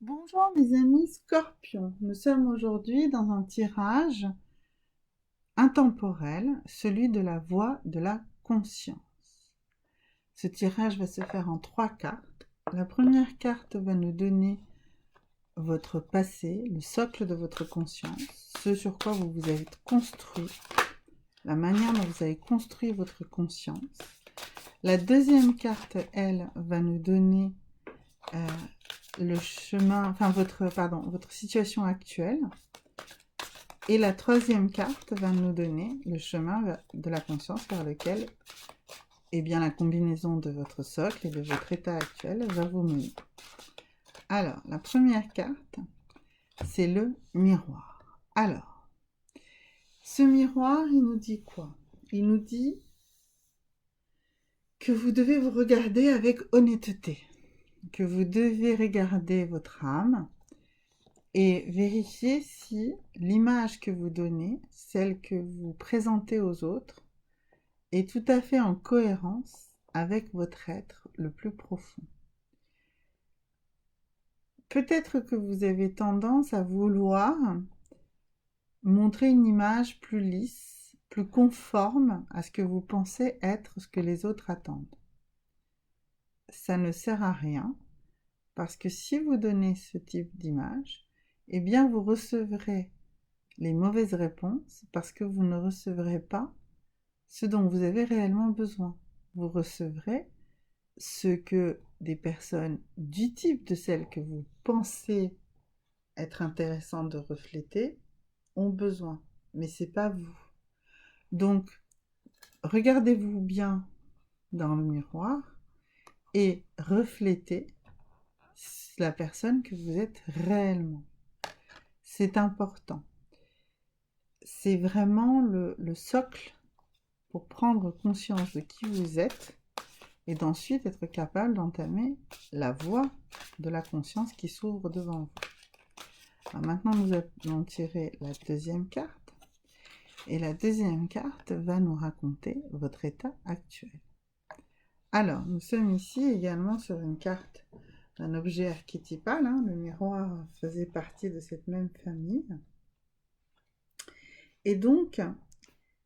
Bonjour mes amis Scorpions, nous sommes aujourd'hui dans un tirage intemporel, celui de la voix de la conscience. Ce tirage va se faire en 3 cartes. La première carte va nous donner votre passé, le socle de votre conscience, ce sur quoi vous vous êtes construit, la manière dont vous avez construit votre conscience. La deuxième carte, elle, va nous donner le chemin, votre situation actuelle. Et la troisième carte va nous donner le chemin de la conscience vers lequel, la combinaison de votre socle et de votre état actuel va vous mener. Alors, la première carte, c'est le miroir. Alors, ce miroir, il nous dit quoi? Il nous dit que vous devez vous regarder avec honnêteté, que vous devez regarder votre âme et vérifier si l'image que vous donnez, celle que vous présentez aux autres, est tout à fait en cohérence avec votre être le plus profond. Peut-être que vous avez tendance à vouloir montrer une image plus lisse, plus conforme à ce que vous pensez être ce que les autres attendent. Ça ne sert à rien, parce que si vous donnez ce type d'image, eh bien vous recevrez les mauvaises réponses parce que vous ne recevrez pas ce dont vous avez réellement besoin. Vous recevrez ce que des personnes du type de celles que vous pensez être intéressantes de refléter ont besoin, mais c'est pas vous. Donc, regardez-vous bien dans le miroir et reflétez la personne que vous êtes réellement. C'est important. C'est vraiment le socle pour prendre conscience de qui vous êtes et d'ensuite être capable d'entamer la voie de la conscience qui s'ouvre devant vous. Alors maintenant, nous allons tirer la deuxième carte. Et la deuxième carte va nous raconter votre état actuel. Alors, nous sommes ici également sur une carte d'un objet archétypal. Le miroir faisait partie de cette même famille. Et donc,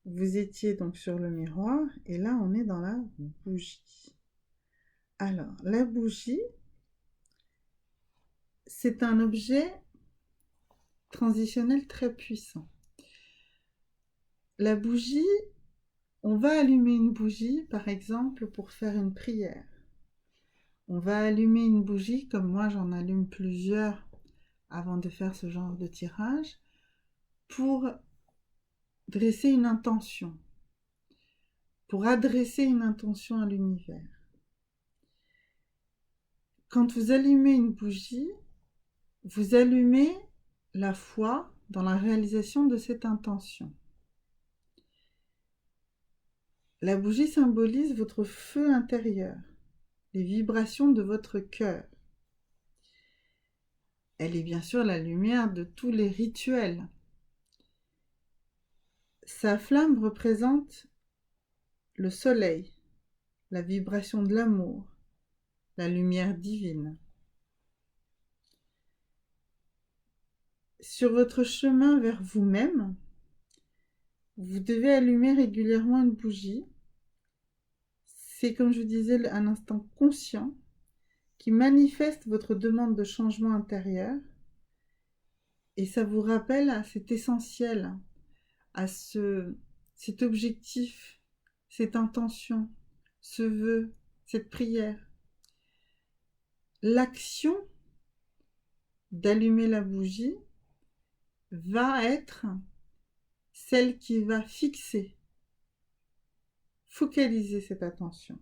vous étiez donc sur le miroir, et là, on est dans la bougie. Alors, la bougie, c'est un objet transitionnel très puissant. La bougie, on va allumer une bougie, par exemple, pour faire une prière. On va allumer une bougie, comme moi j'en allume plusieurs avant de faire ce genre de tirage, pour dresser une intention, pour adresser une intention à l'univers. Quand vous allumez une bougie, vous allumez la foi dans la réalisation de cette intention. La bougie symbolise votre feu intérieur, les vibrations de votre cœur. Elle est bien sûr la lumière de tous les rituels. Sa flamme représente le soleil, la vibration de l'amour, la lumière divine. Sur votre chemin vers vous-même, vous devez allumer régulièrement une bougie. C'est, comme je vous disais, un instant conscient qui manifeste votre demande de changement intérieur, et ça vous rappelle à cet essentiel, à cet objectif, cette intention, ce vœu, cette prière. L'action d'allumer la bougie va être celle qui va focaliser cette attention.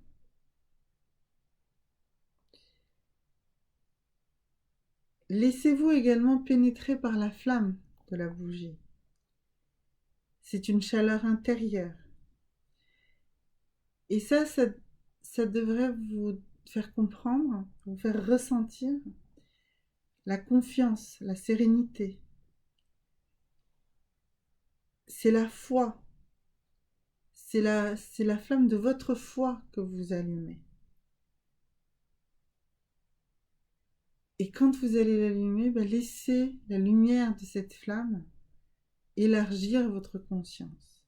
Laissez-vous également pénétrer par la flamme de la bougie. C'est une chaleur intérieure. Et ça devrait vous faire comprendre, vous faire ressentir la confiance, la sérénité. C'est la foi. C'est la flamme de votre foi que vous allumez. Et quand vous allez l'allumer, laissez la lumière de cette flamme élargir votre conscience.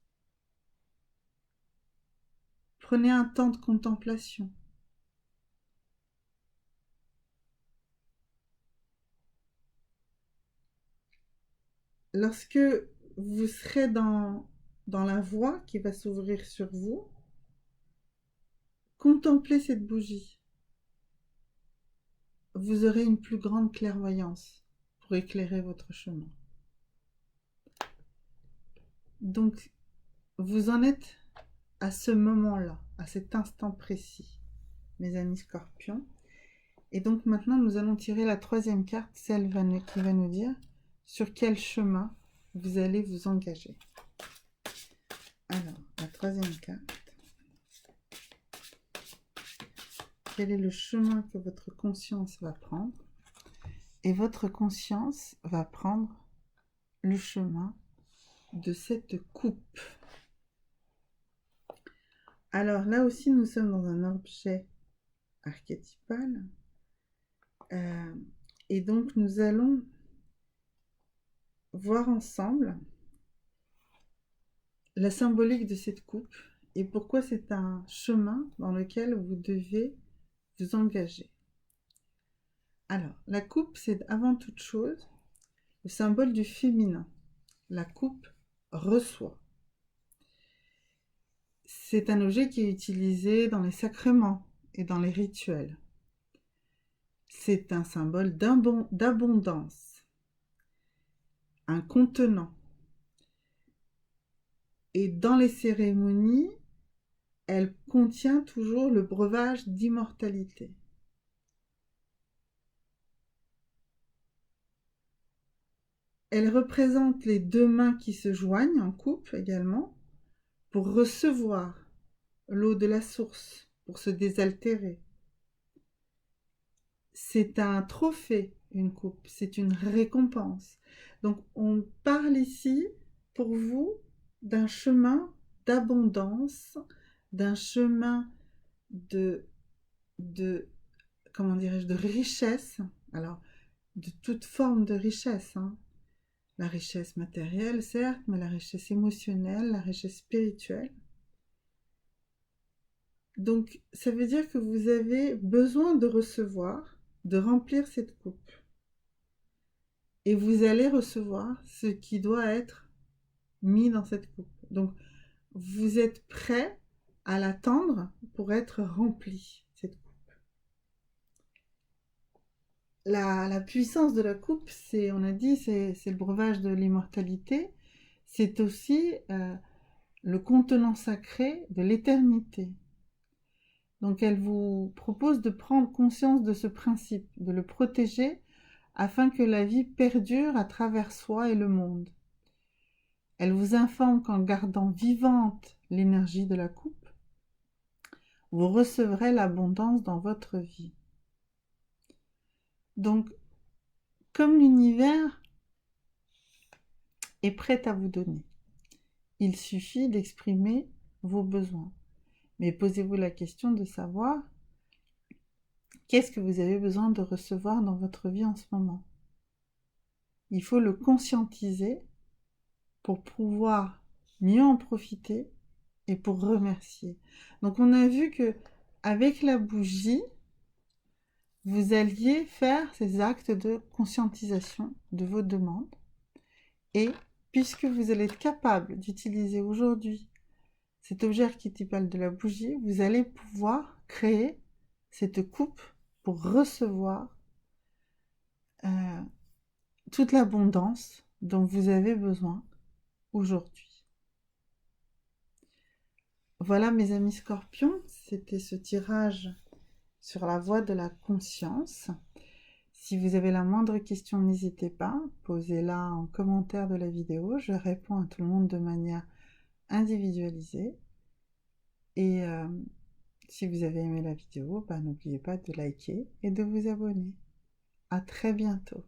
Prenez un temps de contemplation. Lorsque vous serez dans la voie qui va s'ouvrir sur vous, contemplez cette bougie. Vous aurez une plus grande clairvoyance pour éclairer votre chemin. Donc, vous en êtes à ce moment-là, à cet instant précis, mes amis scorpions. Et donc maintenant, nous allons tirer la troisième carte, celle qui va nous dire sur quel chemin vous allez vous engager. Alors, la troisième carte. Quel est le chemin que votre conscience va prendre? Et votre conscience va prendre le chemin de cette coupe. Alors là aussi, nous sommes dans un objet archétypal. Et donc, nous allons voir ensemble la symbolique de cette coupe et pourquoi c'est un chemin dans lequel vous devez vous engager. Alors, la coupe, c'est avant toute chose le symbole du féminin. La coupe reçoit. C'est un objet qui est utilisé dans les sacrements et dans les rituels. C'est un symbole d'abondance, un contenant. Et dans les cérémonies, elle contient toujours le breuvage d'immortalité. Elle représente les deux mains qui se joignent en coupe également pour recevoir l'eau de la source, pour se désaltérer. C'est un trophée, une coupe, c'est une récompense. Donc on parle ici pour vous d'un chemin d'abondance, d'un chemin de comment dirais-je, de richesse. Alors, de toute forme de richesse, hein. La richesse matérielle, certes, mais la richesse émotionnelle, la richesse spirituelle. Donc, ça veut dire que vous avez besoin de recevoir, de remplir cette coupe. Et vous allez recevoir ce qui doit être mis dans cette coupe. Donc, vous êtes prêt à l'attendre pour être rempli, cette coupe. La puissance de la coupe, c'est, on a dit, c'est le breuvage de l'immortalité. C'est aussi le contenant sacré de l'éternité. Donc elle vous propose de prendre conscience de ce principe, de le protéger afin que la vie perdure à travers soi et le monde. Elle vous informe qu'en gardant vivante l'énergie de la coupe, vous recevrez l'abondance dans votre vie. Donc, comme l'univers est prêt à vous donner, il suffit d'exprimer vos besoins. Mais posez-vous la question de savoir qu'est-ce que vous avez besoin de recevoir dans votre vie en ce moment. Il faut le conscientiser pour pouvoir mieux en profiter et pour remercier. Donc on a vu que avec la bougie, vous alliez faire ces actes de conscientisation de vos demandes. Et puisque vous allez être capable d'utiliser aujourd'hui cet objet archétypal de la bougie, vous allez pouvoir créer cette coupe pour recevoir toute l'abondance dont vous avez besoin aujourd'hui. Voilà mes amis scorpions, c'était ce tirage sur la voie de la conscience. Si vous avez la moindre question, n'hésitez pas, posez-la en commentaire de la vidéo. Je réponds à tout le monde de manière individualisée. Et si vous avez aimé la vidéo, n'oubliez pas de liker et de vous abonner. À très bientôt.